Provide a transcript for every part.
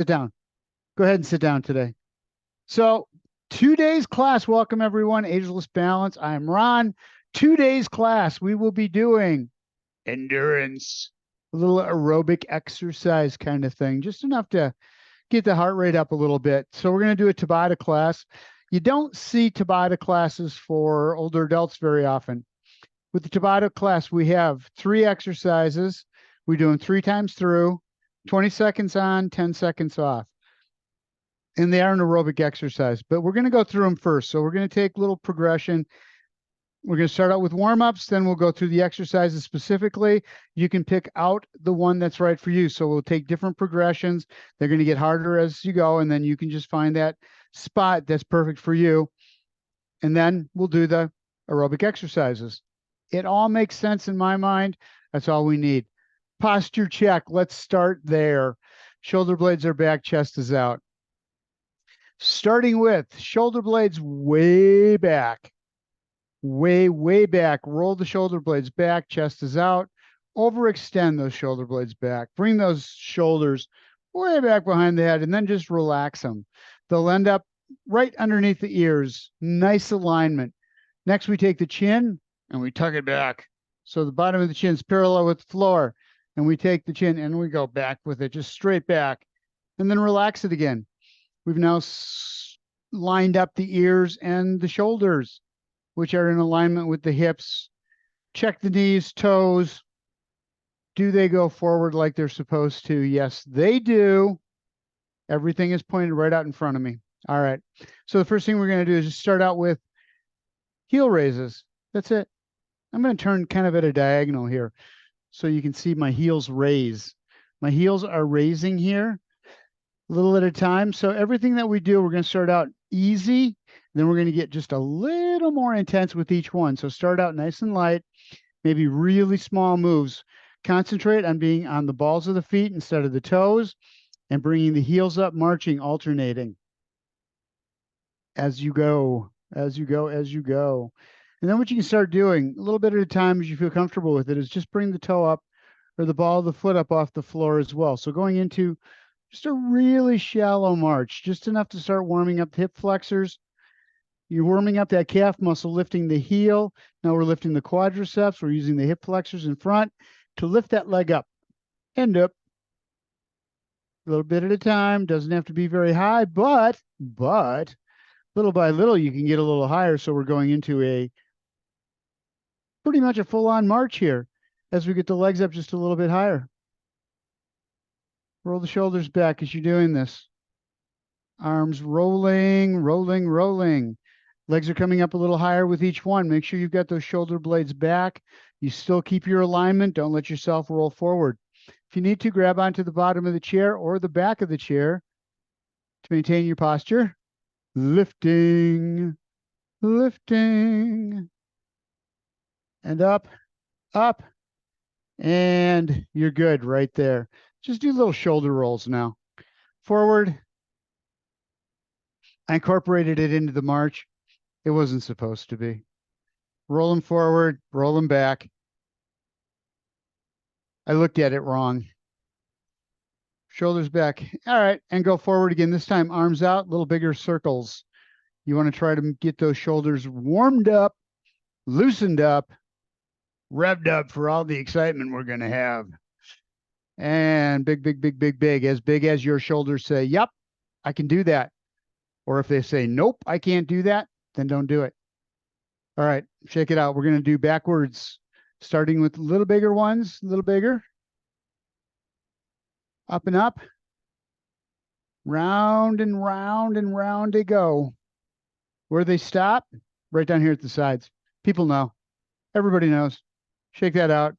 Sit down. Go ahead and sit down today. So, 2 days class. Welcome everyone. Ageless Balance. I am Ron. 2 days class. We will be doing endurance, a little aerobic exercise kind of thing, just enough to get the heart rate up a little bit. So, we're going to do a Tabata class. You don't see Tabata classes for older adults very often. With the Tabata class, we have 3 exercises. We do them 3 times through, 20 seconds on, 10 seconds off. And they are an aerobic exercise, but we're going to go through them first. So we're going to take a little progression. We're going to start out with warm-ups, then we'll go through the exercises specifically. You can pick out the one that's right for you. So we'll take different progressions. They're going to get harder as you go, and then you can just find that spot that's perfect for you. And then we'll do the aerobic exercises. It all makes sense in my mind. That's all we need. Posture check. Let's start there. Shoulder blades are back, chest is out. Starting with shoulder blades way back, way back. Roll the shoulder blades back, chest is out. Overextend those shoulder blades back. Bring those shoulders way back behind the head and then just relax them. They'll end up right underneath the ears. Nice alignment. Next, we take the chin and we tuck it back. So the bottom of the chin is parallel with the floor. And we take the chin and we go back with it, just straight back. And then relax it again. We've now lined up the ears and the shoulders, which are in alignment with the hips. Check the knees, toes. Do they go forward like they're supposed to? Yes, they do. Everything is pointed right out in front of me. All right. So the first thing we're going to do is just start out with heel raises. That's it. I'm going to turn kind of at a diagonal here so you can see my heels raise. My heels are raising here a little at a time. So everything that we do, we're going to start out easy. Then we're going to get just a little more intense with each one. So start out nice and light, maybe really small moves. Concentrate on being on the balls of the feet instead of the toes and bringing the heels up, marching, alternating as you go, as you go, as you go. And then what you can start doing a little bit at a time as you feel comfortable with it is just bring the toe up or the ball of the foot up off the floor as well. So going into just a really shallow march, just enough to start warming up the hip flexors. You're warming up that calf muscle, lifting the heel. Now we're lifting the quadriceps. We're using the hip flexors in front to lift that leg up and up. A little bit at a time. Doesn't have to be very high, but little by little, you can get a little higher. So we're going into a pretty much a full-on march here as we get the legs up just a little bit higher. Roll the shoulders back as you're doing this. Arms rolling, rolling, rolling. Legs are coming up a little higher with each one. Make sure you've got those shoulder blades back. You still keep your alignment. Don't let yourself roll forward. If you need to, grab onto the bottom of the chair or the back of the chair to maintain your posture. Lifting, lifting. And up, up. And you're good right there. Just do little shoulder rolls now. Forward. I incorporated it into the march. It wasn't supposed to be. Roll them forward, roll them back. I looked at it wrong. Shoulders back. All right, and go forward again. This time, arms out, little bigger circles. You want to try to get those shoulders warmed up, loosened up, revved up for all the excitement we're going to have. And big, big, big, big, big as your shoulders say, yep, I can do that. Or if they say, nope, I can't do that, then don't do it. All right, shake it out. We're going to do backwards, starting with little bigger ones, a little bigger. Up and up. Round and round and round they go. Where they stop? Right down here at the sides. People know. Everybody knows. Shake that out.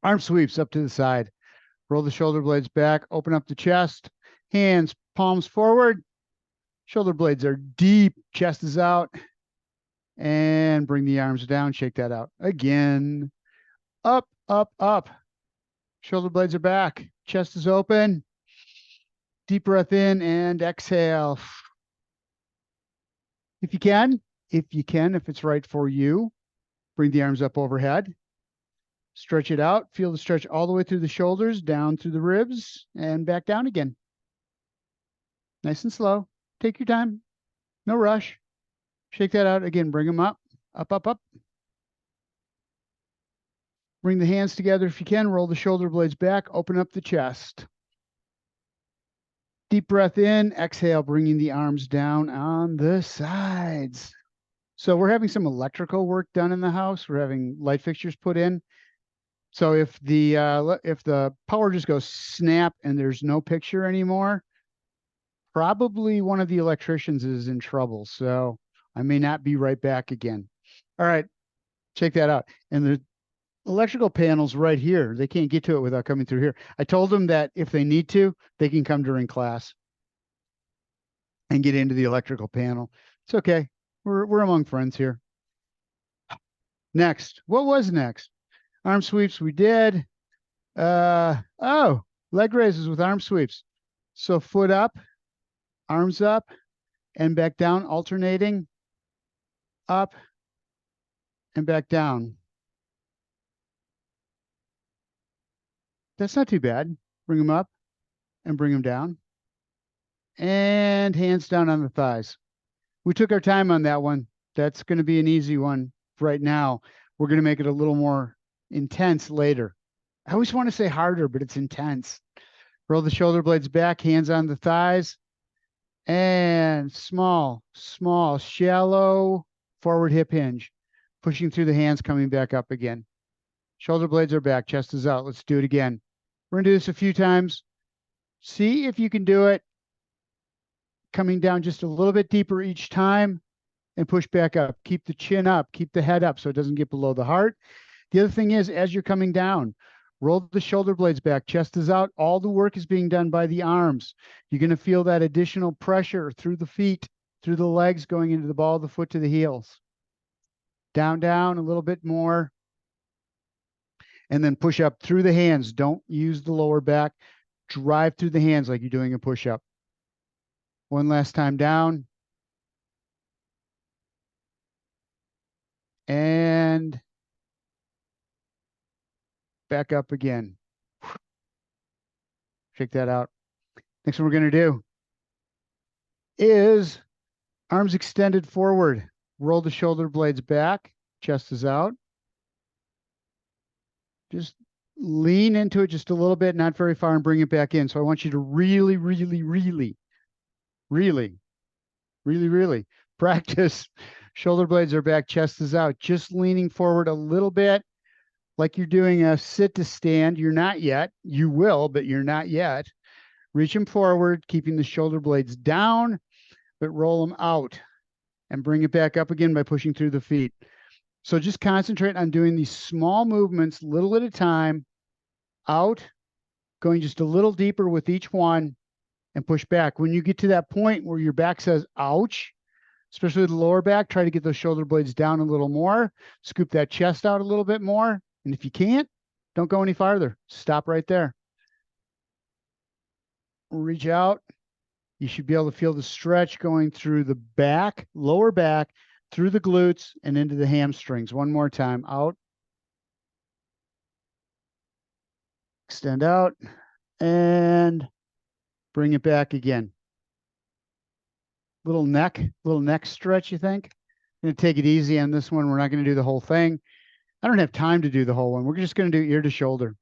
Arm sweeps up to the side. Roll the shoulder blades back. Open up the chest. Hands, palms forward. Shoulder blades are deep. Chest is out. And bring the arms down. Shake that out. Again. Up, up, up. Shoulder blades are back. Chest is open. Deep breath in and exhale. If you can, if it's right for you, bring the arms up overhead. Stretch it out. Feel the stretch all the way through the shoulders, down through the ribs, and back down again. Nice and slow. Take your time. No rush. Shake that out. Again, bring them up, up, up, up. Bring the hands together if you can. Roll the shoulder blades back. Open up the chest. Deep breath in. Exhale, bringing the arms down on the sides. So we're having some electrical work done in the house. We're having light fixtures put in. So if the power just goes snap and there's no picture anymore, probably one of the electricians is in trouble. So I may not be right back again. All right, check that out. And the electrical panel's right here. They can't get to it without coming through here. I told them that if they need to, they can come during class and get into the electrical panel. It's okay. We're among friends here. Next, what was next? Arm sweeps we did. Oh, leg raises with arm sweeps. So foot up, arms up, and back down, alternating. Up and back down. That's not too bad. Bring them up and bring them down. And hands down on the thighs. We took our time on that one. That's going to be an easy one right now. We're going to make it a little more intense later. I always want to say harder, but it's intense. Roll the shoulder blades back, hands on the thighs. And small, shallow forward hip hinge. Pushing through the hands, coming back up again. Shoulder blades are back, chest is out. Let's do it again. We're going to do this a few times. See if you can do it. Coming down just a little bit deeper each time and push back up. Keep the chin up, keep the head up so it doesn't get below the heart. The other thing is, as you're coming down, roll the shoulder blades back, chest is out. All the work is being done by the arms. You're going to feel that additional pressure through the feet, through the legs, going into the ball of the foot to the heels. Down, down, a little bit more. And then push up through the hands. Don't use the lower back. Drive through the hands like you're doing a push-up. One last time down. And back up again. Check that out. Next one we're going to do is arms extended forward. Roll the shoulder blades back. Chest is out. Just lean into it just a little bit, not very far, and bring it back in. So I want you to really practice. Shoulder blades are back, chest is out. Just leaning forward a little bit, like you're doing a sit to stand. You're not yet. You will, but you're not yet. Reach them forward, keeping the shoulder blades down, but roll them out and bring it back up again by pushing through the feet. So just concentrate on doing these small movements, little at a time, out, going just a little deeper with each one, and push back. When you get to that point where your back says, ouch, especially the lower back, try to get those shoulder blades down a little more, scoop that chest out a little bit more. And if you can't, don't go any farther. Stop right there. Reach out. You should be able to feel the stretch going through the back, lower back, through the glutes and into the hamstrings. One more time. Out. Extend out and bring it back again. Little neck stretch, you think? I'm going to take it easy on this one. We're not going to do the whole thing. I don't have time to do the whole one. We're just going to do ear to shoulder.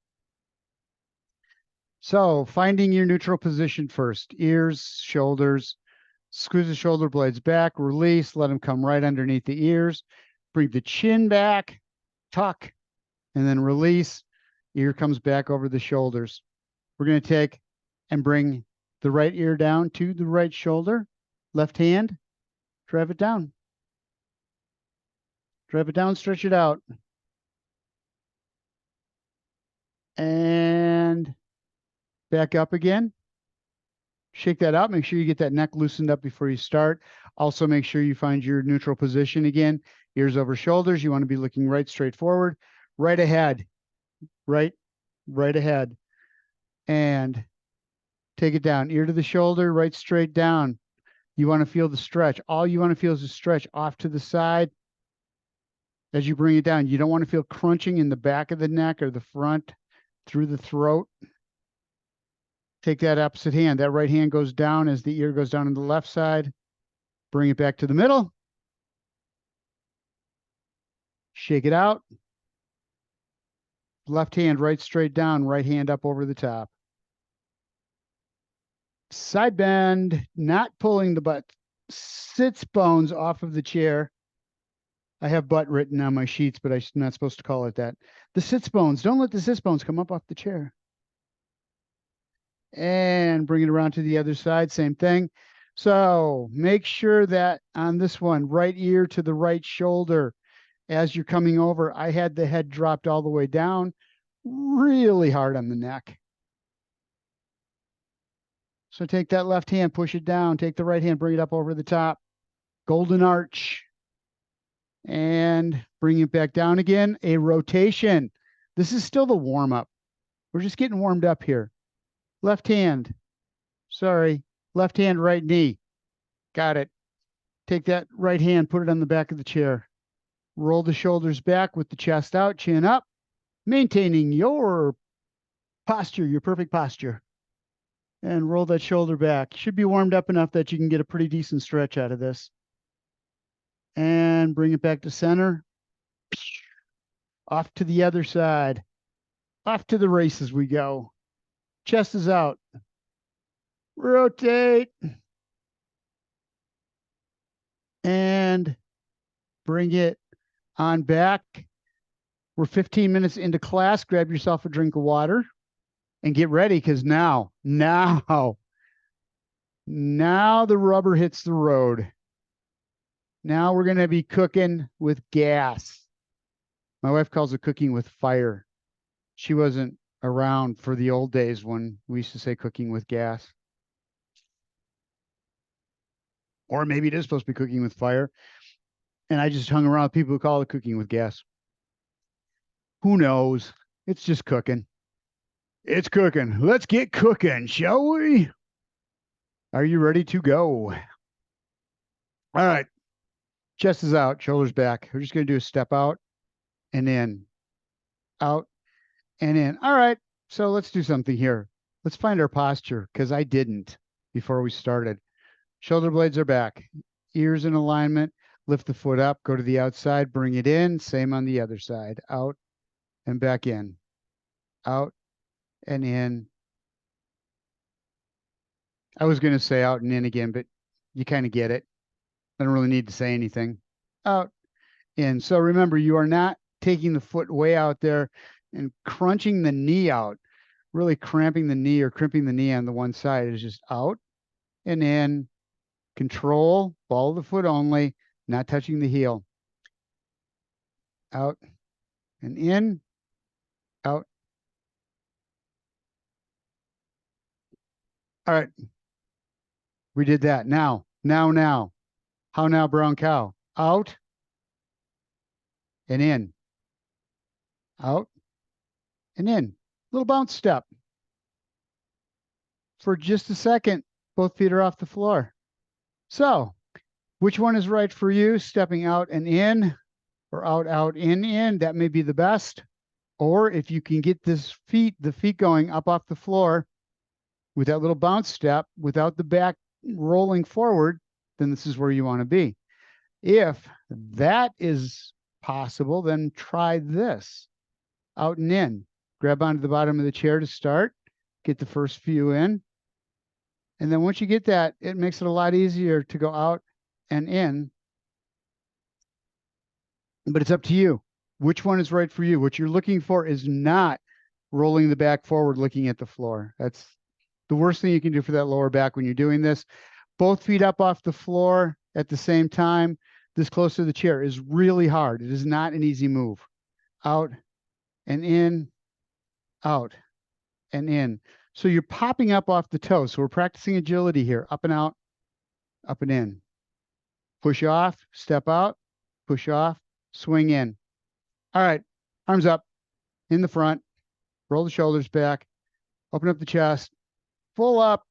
So finding your neutral position first. Ears, shoulders. Squeeze the shoulder blades back, release, let them come right underneath the ears. Bring the chin back, tuck, and then release. Ear comes back over the shoulders. We're going to take and bring the right ear down to the right shoulder. Left hand, drive it down. Drive it down, stretch it out. And back up again. Shake that out. Make sure you get that neck loosened up before you start. Also, make sure you find your neutral position again. Ears over shoulders. You want to be looking right straight forward, right ahead, right ahead. And take it down. Ear to the shoulder, right straight down. You want to feel the stretch. All you want to feel is a stretch off to the side as you bring it down. You don't want to feel crunching in the back of the neck or the front through the throat. Take that opposite hand. That right hand goes down as the ear goes down on the left side. Bring it back to the middle. Shake it out. Left hand right straight down, right hand up over the top. Side bend, not pulling the butt. Sits bones off of the chair. I have butt written on my sheets, but I'm not supposed to call it that. The sits bones. Don't let the sits bones come up off the chair. And bring it around to the other side. Same thing. So make sure that on this one, right ear to the right shoulder, as you're coming over, I had the head dropped all the way down, really hard on the neck. So take that left hand, push it down. Take the right hand, bring it up over the top. Golden arch. And bring it back down again. A rotation. This is still the warm-up. We're just getting warmed up here. Left hand. Sorry. Left hand, right knee. Got it. Take that right hand, put it on the back of the chair. Roll the shoulders back with the chest out, chin up, maintaining your posture, your perfect posture. And roll that shoulder back. Should be warmed up enough that you can get a pretty decent stretch out of this. And bring it back to center. Off to the other side. Off to the races we go. Chest is out. Rotate. And bring it on back. We're 15 minutes into class. Grab yourself a drink of water and get ready, because now the rubber hits the road. Now we're going to be cooking with gas. My wife calls it cooking with fire. She wasn't around for the old days when we used to say cooking with gas. Or maybe it is supposed to be cooking with fire. And I just hung around with people who call it cooking with gas. Who knows? It's just cooking. It's cooking. Let's get cooking, shall we? Are you ready to go? All right. Chest is out, shoulders back. We're just going to do a step out and in, out and in. All right. So let's do something here. Let's find our posture, because I didn't before we started. Shoulder blades are back. Ears in alignment. Lift the foot up. Go to the outside. Bring it in. Same on the other side. Out and back in. Out and in. I was going to say out and in again, but you kind of get it. I don't really need to say anything. Out, in. So remember, you are not taking the foot way out there and crunching the knee out, really cramping the knee or crimping the knee on the one side. It's just out and in. Control, ball of the foot only, not touching the heel. Out and in, out. All right. We did that. Now. How now, brown cow? Out and in. Out and in. Little bounce step. For just a second, both feet are off the floor. So, which one is right for you? Stepping out and in, or out, in. That may be the best. Or if you can get the feet going up off the floor with that little bounce step without the back rolling forward, then this is where you want to be. If that is possible, then try this. Out and in. Grab onto the bottom of the chair to start. Get the first few in. And then once you get that, it makes it a lot easier to go out and in. But it's up to you. Which one is right for you? What you're looking for is not rolling the back forward, looking at the floor. That's the worst thing you can do for that lower back when you're doing this. Both feet up off the floor at the same time, this close to the chair, is really hard. It is not an easy move. Out and in, out and in. So you're popping up off the toes. So we're practicing agility here. Up and out, up and in. Push off, step out, push off, swing in. All right, arms up, in the front, roll the shoulders back, open up the chest, full up,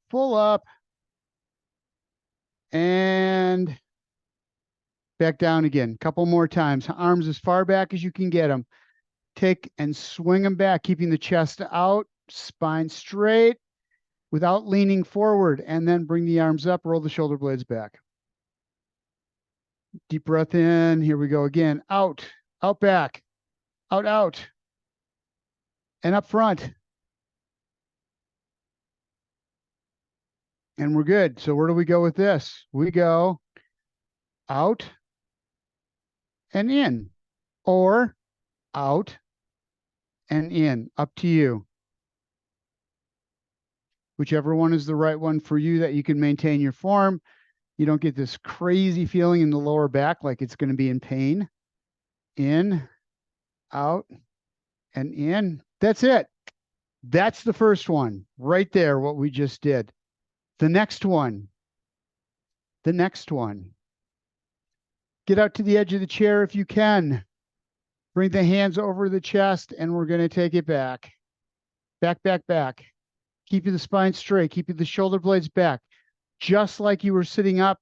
and Back down again. Couple more times. Arms as far back as you can get them. Take and swing them back, keeping the chest out, spine straight without leaning forward, and then bring the arms up, roll the shoulder blades back. Deep breath in. Here we go again. Out, out back, out, out, and up front. And we're good. So where do we go with this? We go out and in, or out and in. Up to you. Whichever one is the right one for you that you can maintain your form. You don't get this crazy feeling in the lower back like it's going to be in pain. In, out, and in. That's it. That's the first one right there, what we just did. The next one. The next one. Get out to the edge of the chair if you can. Bring the hands over the chest, and we're going to take it back. Back, back, back. Keep the spine straight. Keep the shoulder blades back. Just like you were sitting up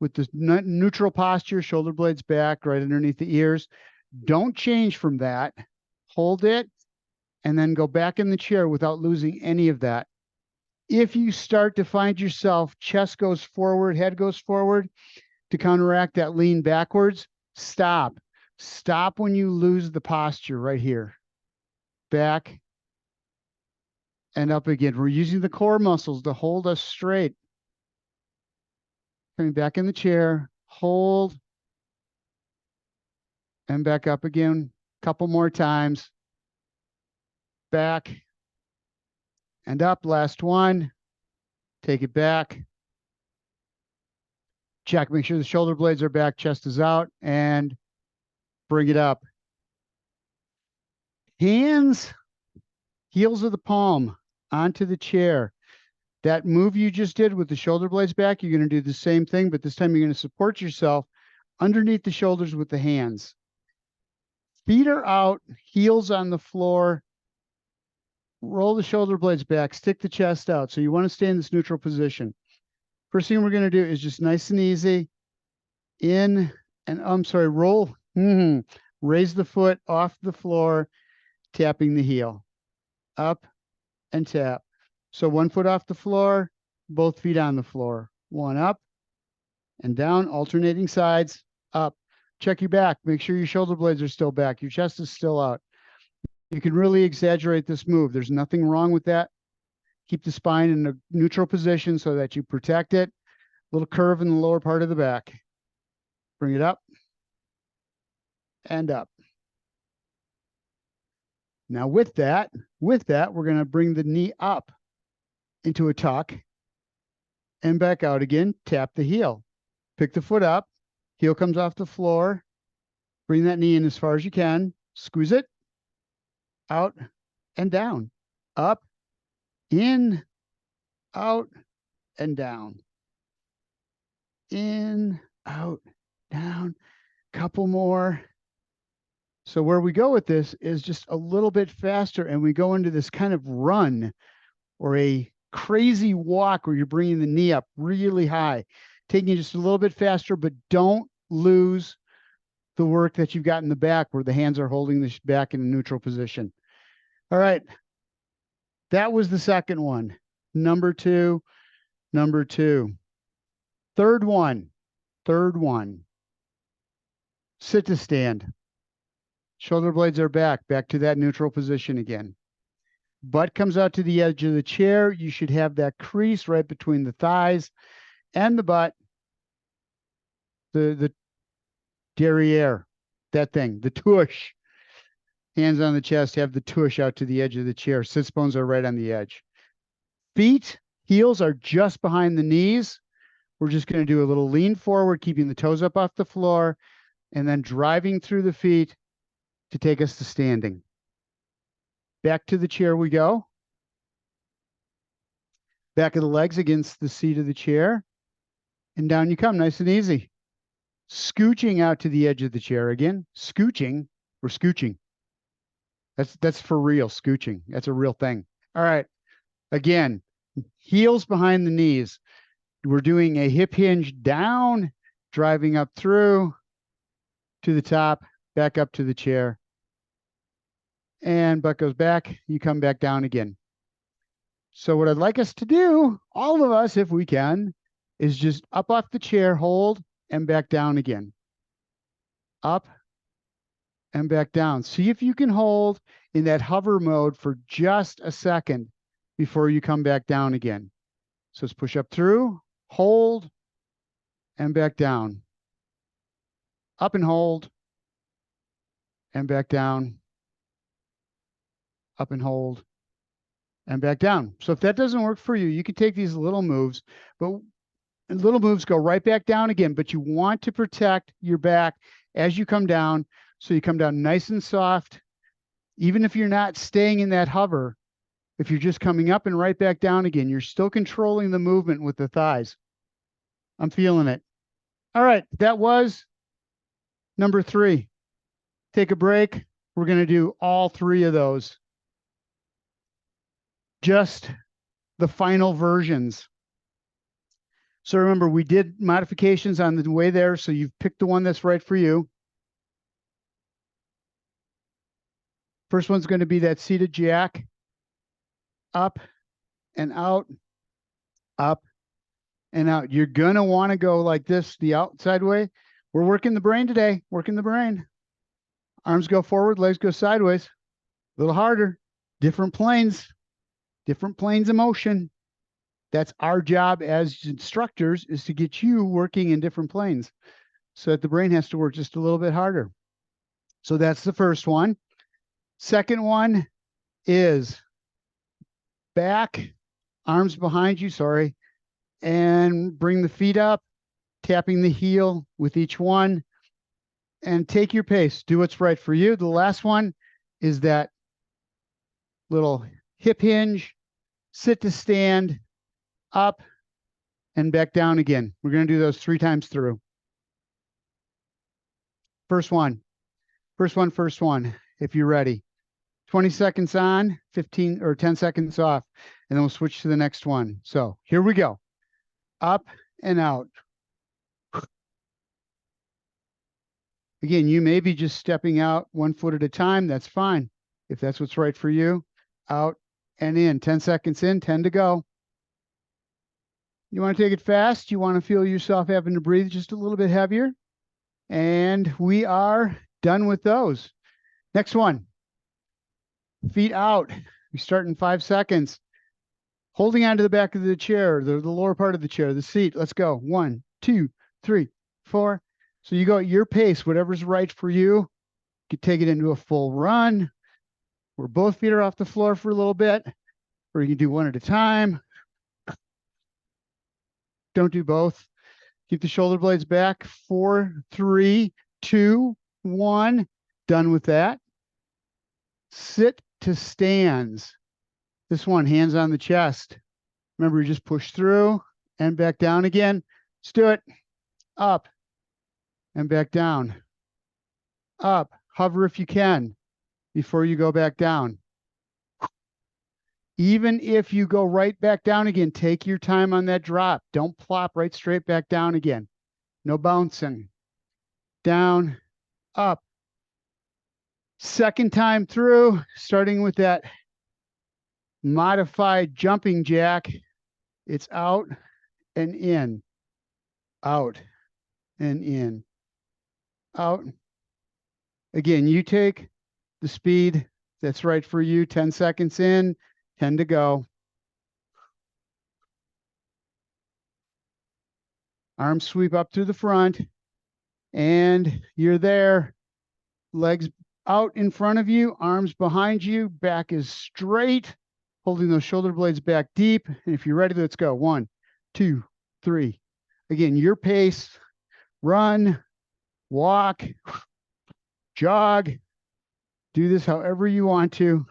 with the neutral posture, shoulder blades back, right underneath the ears. Don't change from that. Hold it, and then go back in the chair without losing any of that. If you start to find yourself, chest goes forward, head goes forward, to counteract that lean backwards, stop. Stop when you lose the posture right here. Back and up again. We're using the core muscles to hold us straight. Coming back in the chair, hold, and back up again. Couple more times. Back and up. Last one. Take it back. Check. Make sure the shoulder blades are back, chest is out, and bring it up. Hands, heels of the palm onto the chair. That move you just did with the shoulder blades back, you're going to do the same thing, but this time you're going to support yourself underneath the shoulders with the hands. Feet are out, heels on the floor. Roll the shoulder blades back, stick the chest out. So you want to stay in this neutral position. First thing we're going to do is just nice and easy. In and, roll. Raise the foot off the floor, tapping the heel. Up and tap. So one foot off the floor, both feet on the floor. One up and down, alternating sides, up. Check your back. Make sure your shoulder blades are still back. Your chest is still out. You can really exaggerate this move. There's nothing wrong with that. Keep the spine in a neutral position so that you protect it. Little curve in the lower part of the back. Bring it up and up. Now with that, we're going to bring the knee up into a tuck and back out again. Tap the heel. Pick the foot up. Heel comes off the floor. Bring that knee in as far as you can. Squeeze it. Out and down. Up, in, out, and down. In, out, down. Couple more. So where we go with this is just a little bit faster, and we go into this kind of run or a crazy walk where you're bringing the knee up really high, taking it just a little bit faster, but don't lose the work that you've got in the back where the hands are holding the back in a neutral position. All right. That was the second one. Number two. Third one. Sit to stand. Shoulder blades are back to that neutral position again. Butt comes out to the edge of the chair. You should have that crease right between the thighs and the butt. The derriere, that thing, the tush. Hands on the chest, have the tush out to the edge of the chair. Sits bones are right on the edge. Feet, heels are just behind the knees. We're just going to do a little lean forward, keeping the toes up off the floor, and then driving through the feet to take us to standing. Back to the chair we go. Back of the legs against the seat of the chair. And down you come, nice and easy. Scooching out to the edge of the chair again. Scooching, we're scooching. That's for real, scooching. That's a real thing. All right. Again, heels behind the knees. We're doing a hip hinge down, driving up through, to the top, back up to the chair. And butt goes back. You come back down again. So what I'd like us to do, all of us, if we can, is just up off the chair, hold, and back down again. Up and back down. See if you can hold in that hover mode for just a second before you come back down again. So let's push up through, hold, and back down. Up and hold, and back down. Up and hold, and back down. So if that doesn't work for you, you can take these little moves, but little moves go right back down again, but you want to protect your back as you come down. So you come down nice and soft. Even if you're not staying in that hover, if you're just coming up and right back down again, you're still controlling the movement with the thighs. I'm feeling it. All right, that was number 3. Take a break. We're going to do all 3 of those. Just the final versions. So remember, we did modifications on the way there, so you've picked the one that's right for you. First one's going to be that seated jack. Up and out, up and out. You're going to want to go like this, the outside way. We're working the brain today, working the brain. Arms go forward, legs go sideways. A little harder. Different planes of motion. That's our job as instructors, is to get you working in different planes so that the brain has to work just a little bit harder. So that's the first one. Second one is back, arms behind you, sorry, and bring the feet up, tapping the heel with each one, and take your pace. Do what's right for you. The last one is that little hip hinge, sit to stand, up and back down again. We're going to do those 3 times through. First one, if you're ready. 20 seconds on, 15 or 10 seconds off, and then we'll switch to the next one. So here we go. Up and out. Again, you may be just stepping out 1 foot at a time. That's fine. If that's what's right for you. Out and in. 10 seconds in, 10 to go. You want to take it fast. You want to feel yourself having to breathe just a little bit heavier. And we are done with those. Next one. Feet out. We start in 5 seconds. Holding onto the back of the chair, the lower part of the chair, the seat. Let's go. 1, 2, 3, 4. So you go at your pace, whatever's right for you. You can take it into a full run, where both feet are off the floor for a little bit, or you can do one at a time. Don't do both. Keep the shoulder blades back. 4, 3, 2, 1. Done with that. Sit to stands. This one, hands on the chest. Remember, you just push through and back down again. Let's do it. Up and back down. Up. Hover if you can before you go back down. Even if you go right back down again, take your time on that drop. Don't plop right straight back down again. No bouncing. Down, up. Second time through, starting with that modified jumping jack. It's out and in. Out and in. Out. Again, you take the speed that's right for you. 10 seconds in. 10 to go. Arms sweep up through the front. And you're there. Legs out in front of you. Arms behind you. Back is straight. Holding those shoulder blades back deep. And if you're ready, let's go. 1, 2, 3. Again, your pace. Run. Walk. Jog. Do this however you want to.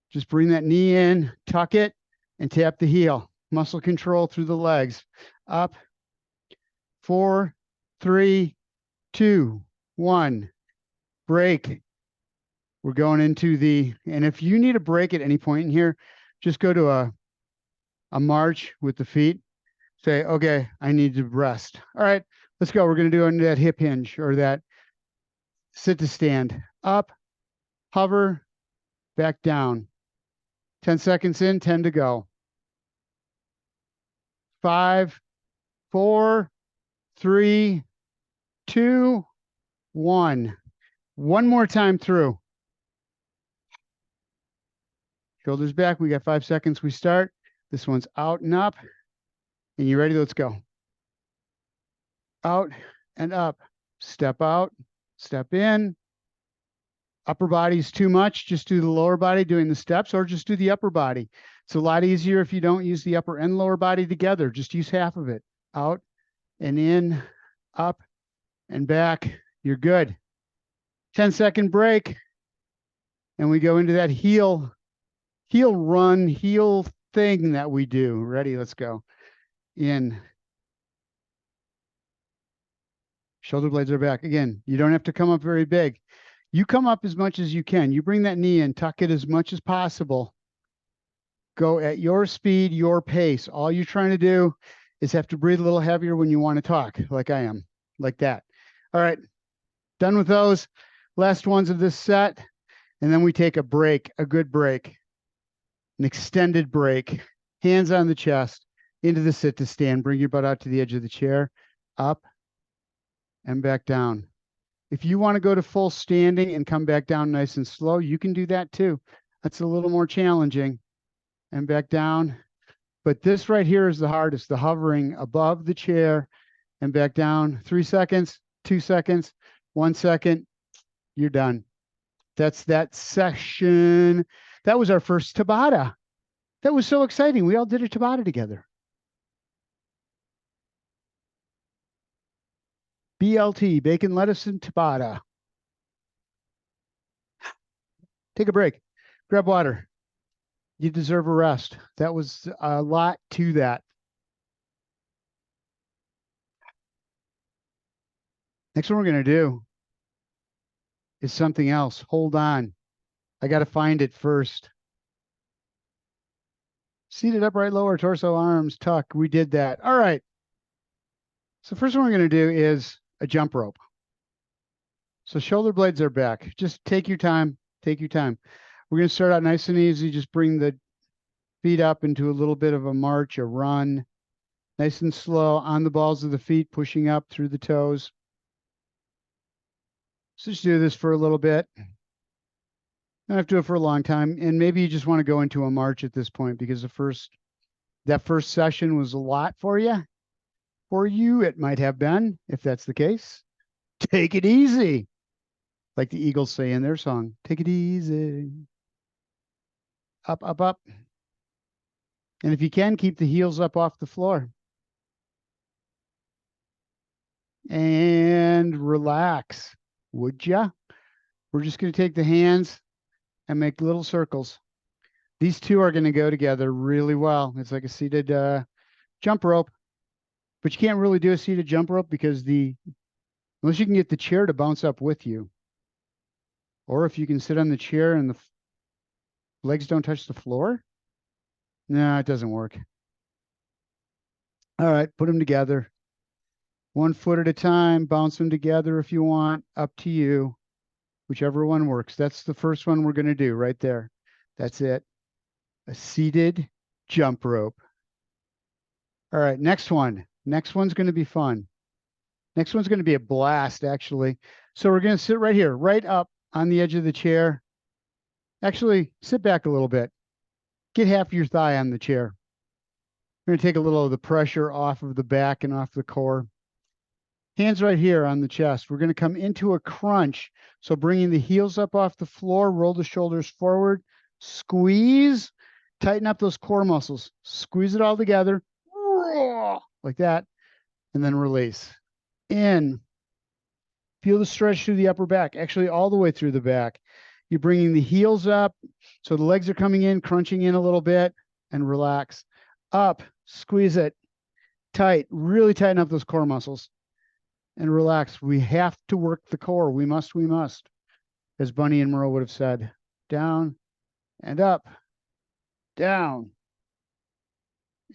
Just bring that knee in, tuck it, and tap the heel. Muscle control through the legs. Up. 4, 3, 2, 1. Break. We're going into the, and if you need a break at any point in here, just go to a march with the feet. Say, okay, I need to rest. All right, let's go. We're going to do into that hip hinge or that sit to stand, up, hover, back down. 10 seconds in, 10 to go. 5, 4, 3, 2, 1. One more time through. Shoulders back. We got 5 seconds. We start. This one's out and up. And you ready? Let's go. Out and up. Step out. Step in. Upper body's too much. Just do the lower body doing the steps, or just do the upper body. It's a lot easier if you don't use the upper and lower body together. Just use half of it. Out and in, up and back. You're good. 10-second break. And we go into that heel run, heel thing that we do. Ready? Let's go. In. Shoulder blades are back. Again, you don't have to come up very big. You come up as much as you can. You bring that knee in, tuck it as much as possible. Go at your speed, your pace. All you're trying to do is have to breathe a little heavier when you want to talk, like I am, like that. All right, done with those. Last ones of this set. And then we take a break, a good break, an extended break. Hands on the chest, into the sit to stand. Bring your butt out to the edge of the chair, up and back down. If you want to go to full standing and come back down nice and slow, you can do that too. That's a little more challenging. And back down. But this right here is the hardest, the hovering above the chair and back down. 3 seconds, 2 seconds, 1 second, you're done. That's that session. That was our first Tabata. That was so exciting. We all did a Tabata together. BLT, bacon, lettuce, and Tabata. Take a break. Grab water. You deserve a rest. That was a lot to that. Next one we're going to do is something else. Hold on. I got to find it first. Seated upright, lower torso, arms, tuck. We did that. All right. So first one we're going to do is a jump rope. So shoulder blades are back. Just take your time. Take your time. We're going to start out nice and easy. Just bring the feet up into a little bit of a march, a run. Nice and slow on the balls of the feet, pushing up through the toes. So just do this for a little bit. Don't have to do it for a long time. And maybe you just want to go into a march at this point because that first session was a lot for you. For you, it might have been, if that's the case. Take it easy. Like the Eagles say in their song, take it easy. Up, up, up. And if you can, keep the heels up off the floor. And relax, would ya? We're just going to take the hands and make little circles. These two are going to go together really well. It's like a seated jump rope. But you can't really do a seated jump rope because unless you can get the chair to bounce up with you. Or if you can sit on the chair and the legs don't touch the floor. No, it doesn't work. All right, put them together. 1 foot at a time, bounce them together if you want, up to you. Whichever one works. That's the first one we're going to do right there. That's it. A seated jump rope. All right, next one. Next one's going to be fun. Next one's going to be a blast, actually. So we're going to sit right here, right up on the edge of the chair. Actually, sit back a little bit. Get half of your thigh on the chair. We're going to take a little of the pressure off of the back and off the core. Hands right here on the chest. We're going to come into a crunch. So bringing the heels up off the floor, roll the shoulders forward, squeeze, tighten up those core muscles. Squeeze it all together, like that, and then release. In. Feel the stretch through the upper back, actually all the way through the back. You're bringing the heels up, so the legs are coming in, crunching in a little bit, and relax. Up, squeeze it, tight, really tighten up those core muscles. And relax. We have to work the core. We must, as Bunny and Merle would have said. Down and up, down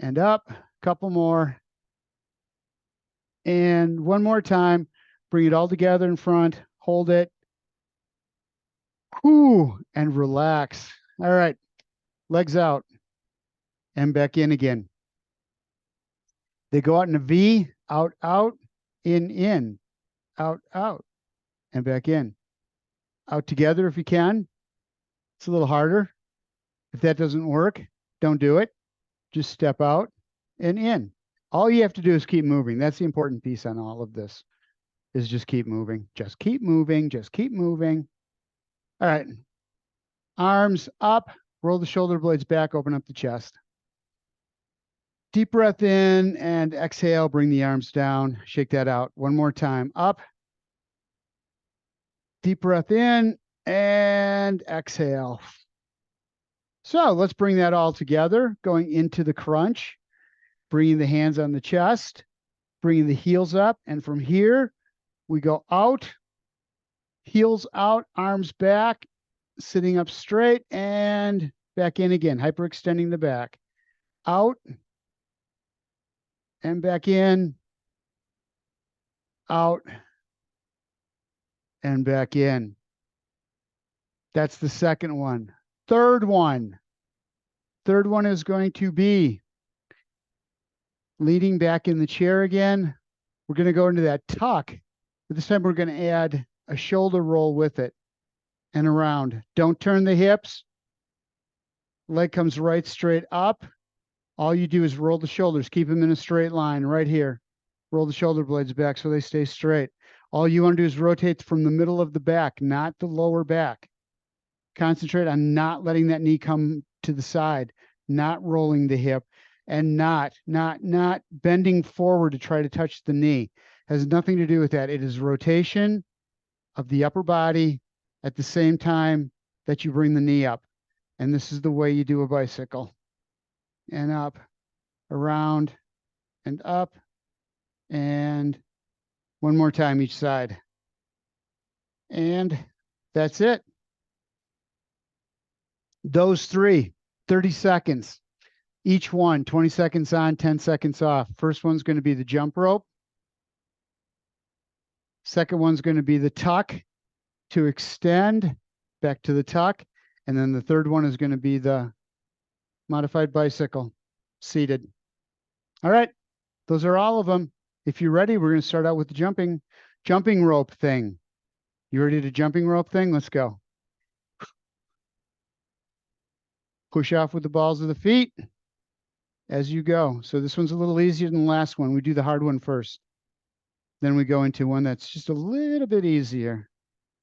and up. Couple more. And one more time. Bring it all together in front. Hold it. Whew, and relax. All right, legs out and back in again. They go out in a V, out, out, in, out, out, and back in. Out together if you can. It's a little harder. If that doesn't work, don't do it. Just step out and in. All you have to do is keep moving. That's the important piece on all of this, is just keep moving. Just keep moving. Just keep moving. All right. Arms up. Roll the shoulder blades back. Open up the chest. Deep breath in and exhale. Bring the arms down. Shake that out. One more time. Up. Deep breath in and exhale. So let's bring that all together, going into the crunch, bringing the hands on the chest, bringing the heels up. And from here, we go out, heels out, arms back, sitting up straight and back in again, hyperextending the back. Out and back in, out and back in. That's the second one. Third one is going to be leaning back in the chair again. We're going to go into that tuck, but this time we're going to add a shoulder roll with it and around. Don't turn the hips. Leg comes right straight up. All you do is roll the shoulders. Keep them in a straight line right here. Roll the shoulder blades back so they stay straight. All you want to do is rotate from the middle of the back, not the lower back. Concentrate on not letting that knee come to the side, not rolling the hip, and not bending forward to try to touch the knee. Has nothing to do with that. It is rotation of the upper body at the same time that you bring the knee up. And this is the way you do a bicycle. And up, around, and up, and one more time each side. And that's it. Those three, 30 seconds. Each one, 20 seconds on, 10 seconds off. First one's going to be the jump rope. Second one's going to be the tuck to extend back to the tuck. And then the third one is going to be the modified bicycle, seated. All right, those are all of them. If you're ready, we're going to start out with the jumping rope thing. You ready to jumping rope thing? Let's go. Push off with the balls of the feet as you go. So this one's a little easier than the last one. We do the hard one first. Then we go into one that's just a little bit easier.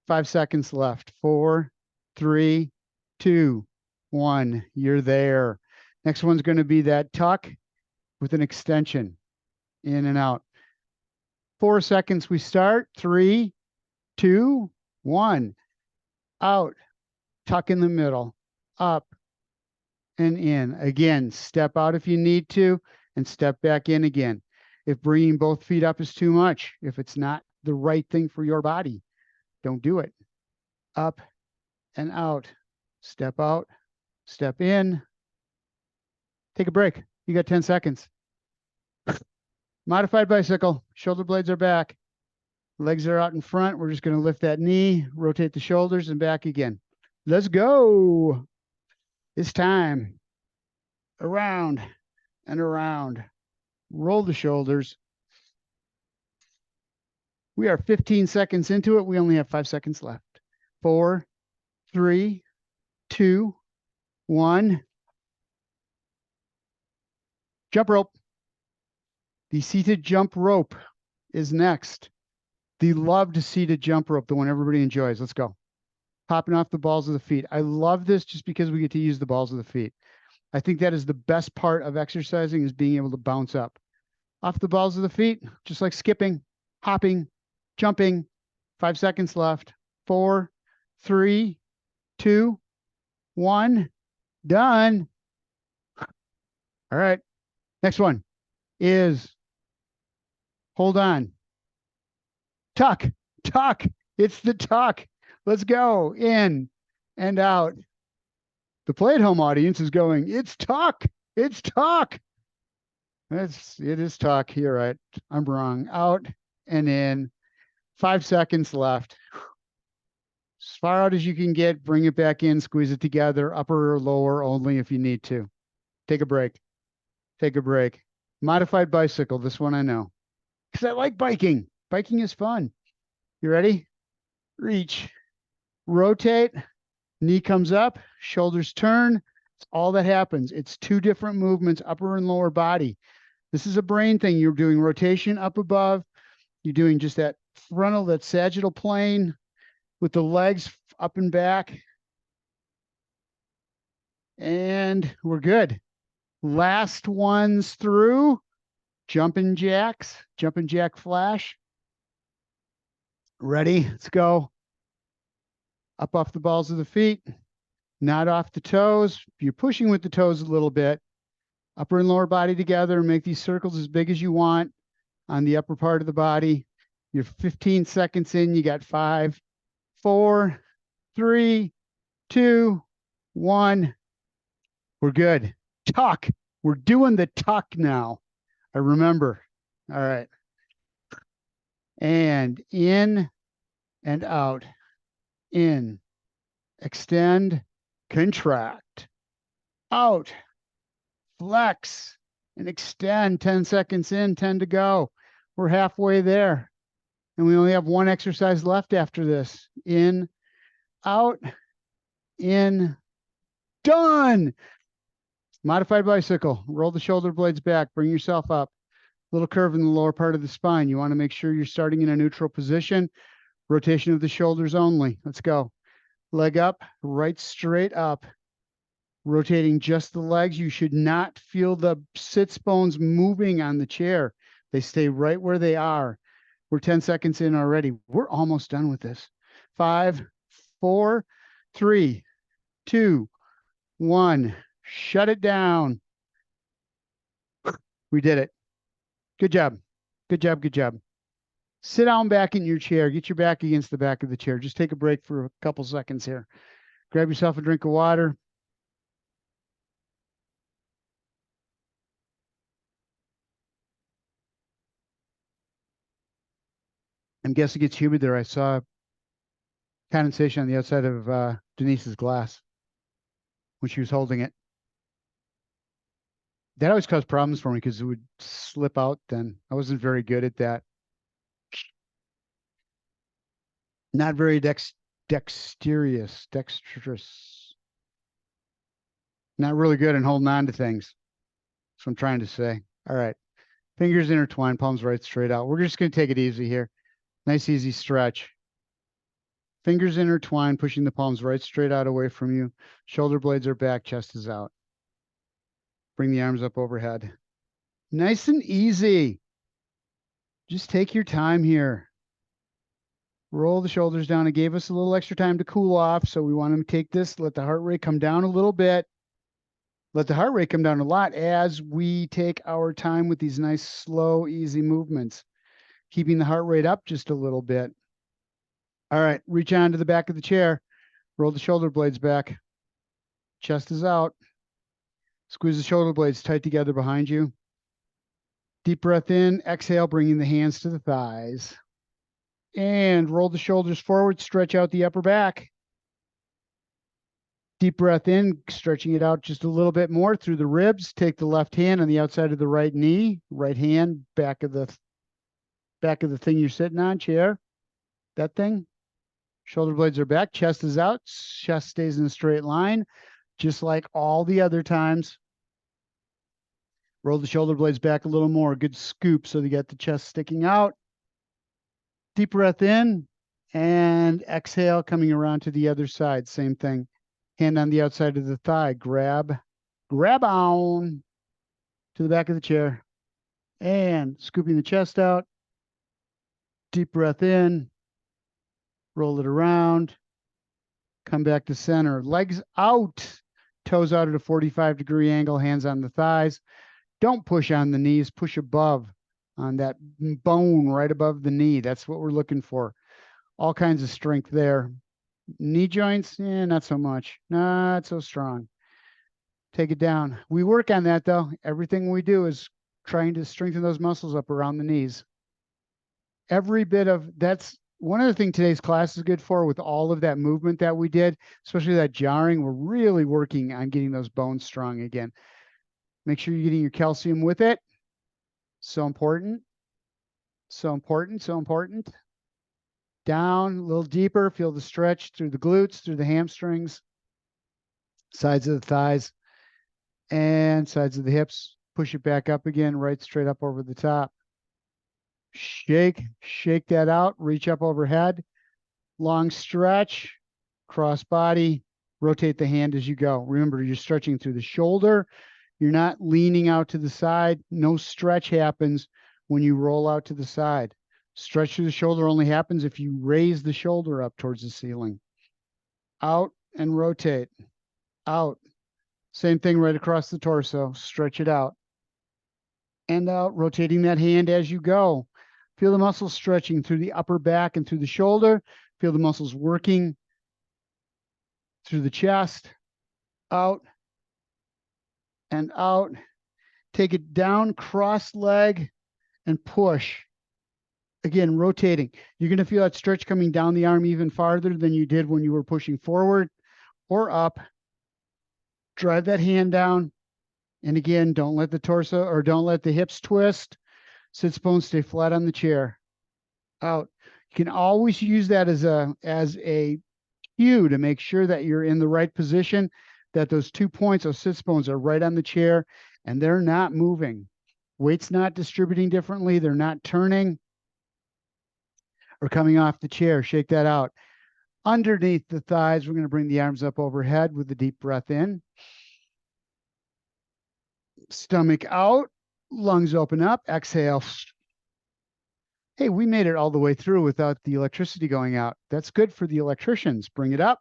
5 seconds left. 4, 3, 2, 1. You're there. Next one's going to be that tuck with an extension. In and out. 4 seconds we start. 3, 2, 1. Out. Tuck in the middle. Up and in. Again, step out if you need to and step back in again. If bringing both feet up is too much, if it's not the right thing for your body, don't do it. Up and out. Step out. Step in. Take a break. You got 10 seconds. Modified bicycle. Shoulder blades are back. Legs are out in front. We're just going to lift that knee, rotate the shoulders, and back again. Let's go. It's time. Around and around. Roll the shoulders. We are 15 seconds into it. We only have 5 seconds left. 4, 3, 2, 1. Jump rope. The seated jump rope is next. The loved seated jump rope, the one everybody enjoys. Let's go. Popping off the balls of the feet. I love this just because we get to use the balls of the feet. I think that is the best part of exercising, is being able to bounce up. Off the balls of the feet, just like skipping, hopping, jumping. 5 seconds left. 4, 3, 2, 1. Done. All right. Next one is, hold on. Tuck. It's the tuck. Let's go. In and out. The play at home audience is going, it's tuck. It is tuck. You're right. I'm wrong. Out and in. 5 seconds left. As far out as you can get, bring it back in, squeeze it together, upper or lower only if you need to. Take a break. Take a break. Modified bicycle. This one I know. Because I like biking. Biking is fun. You ready? Reach. Rotate. Knee comes up. Shoulders turn. It's all that happens. It's two different movements, upper and lower body. This is a brain thing. You're doing rotation up above. You're doing just that frontal, that sagittal plane with the legs up and back. And we're good. Last ones through. Jumping jacks, jumping jack flash. Ready? Let's go. Up off the balls of the feet, not off the toes. You're pushing with the toes a little bit. Upper and lower body together. Make these circles as big as you want on the upper part of the body. You're 15 seconds in. You got 5, 4, 3, 2, 1. We're good. Tuck. We're doing the tuck now. I remember. All right. And in and out. In. Extend. Contract. Out. Flex. And extend. 10 seconds in, 10 to go. We're halfway there. And we only have one exercise left after this. In. Out. In. Done. Modified bicycle. Roll the shoulder blades back. Bring yourself up. Little curve in the lower part of the spine. You want to make sure you're starting in a neutral position. Rotation of the shoulders only. Let's go. Leg up, right straight up. Rotating just the legs. You should not feel the sits bones moving on the chair. They stay right where they are. We're 10 seconds in already. We're almost done with this. 5, 4, 3, 2, 1. Shut it down. We did it. Good job. Good job. Good job. Sit down back in your chair. Get your back against the back of the chair. Just take a break for a couple seconds here. Grab yourself a drink of water. I'm guessing it's humid there. I saw condensation on the outside of Denise's glass when she was holding it. That always caused problems for me because it would slip out then. I wasn't very good at that. Not very dexterous. Not really good in holding on to things. That's what I'm trying to say. All right. Fingers intertwined, palms right straight out. We're just going to take it easy here. Nice, easy stretch. Fingers intertwined, pushing the palms right straight out away from you. Shoulder blades are back, chest is out. Bring the arms up overhead. Nice and easy. Just take your time here. Roll the shoulders down. It gave us a little extra time to cool off, so we want to take this, let the heart rate come down a little bit. Let the heart rate come down a lot as we take our time with these nice, slow, easy movements. Keeping the heart rate up just a little bit. All right, reach on to the back of the chair. Roll the shoulder blades back. Chest is out. Squeeze the shoulder blades tight together behind you. Deep breath in, exhale, bringing the hands to the thighs. And roll the shoulders forward, stretch out the upper back. Deep breath in, stretching it out just a little bit more through the ribs. Take the left hand on the outside of the right knee, right hand, back of the thing you're sitting on, chair. That thing. Shoulder blades are back, chest is out, chest stays in a straight line, just like all the other times. Roll the shoulder blades back a little more. Good scoop so you get the chest sticking out. Deep breath in and exhale, coming around to the other side. Same thing. Hand on the outside of the thigh. Grab on to the back of the chair. And scooping the chest out. Deep breath in. Roll it around. Come back to center. Legs out. Toes out at a 45-degree angle. Hands on the thighs. Don't push on the knees. Push above on that bone right above the knee. That's what we're looking for. All kinds of strength there. Knee joints, not so much. Not so strong. Take it down. We work on that, though. Everything we do is trying to strengthen those muscles up around the knees. Every bit of that's one other thing today's class is good for, with all of that movement that we did, especially that jarring, we're really working on getting those bones strong again. Make sure you're getting your calcium with it. So important. So important. So important. Down a little deeper. Feel the stretch through the glutes, through the hamstrings, sides of the thighs, and sides of the hips. Push it back up again, right straight up over the top. Shake that out. Reach up overhead. Long stretch, cross body. Rotate the hand as you go. Remember, you're stretching through the shoulder. You're not leaning out to the side. No stretch happens when you roll out to the side. Stretch through the shoulder only happens if you raise the shoulder up towards the ceiling. Out and rotate. Out. Same thing right across the torso. Stretch it out. And out, rotating that hand as you go. Feel the muscles stretching through the upper back and through the shoulder. Feel the muscles working through the chest. Out and out. Take it down, cross leg, and push. Again, rotating. You're going to feel that stretch coming down the arm even farther than you did when you were pushing forward or up. Drive that hand down. And again, don't let the torso or don't let the hips twist. Sits bones stay flat on the chair. Out. You can always use that as a cue to make sure that you're in the right position, that those 2 points, those sits bones are right on the chair and they're not moving. Weight's not distributing differently. They're not turning or coming off the chair. Shake that out. Underneath the thighs, we're going to bring the arms up overhead with a deep breath in. Stomach out, lungs open up, exhale. Hey, we made it all the way through without the electricity going out. That's good for the electricians. Bring it up.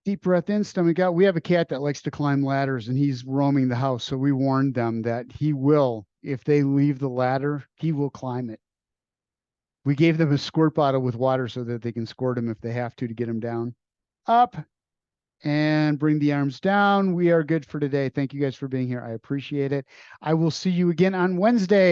Deep breath in, stomach out. We have a cat that likes to climb ladders and he's roaming the house. So we warned them that he will, if they leave the ladder, he will climb it. We gave them a squirt bottle with water so that they can squirt him if they have to get him down. Up and bring the arms down. We are good for today. Thank you guys for being here. I appreciate it. I will see you again on Wednesday.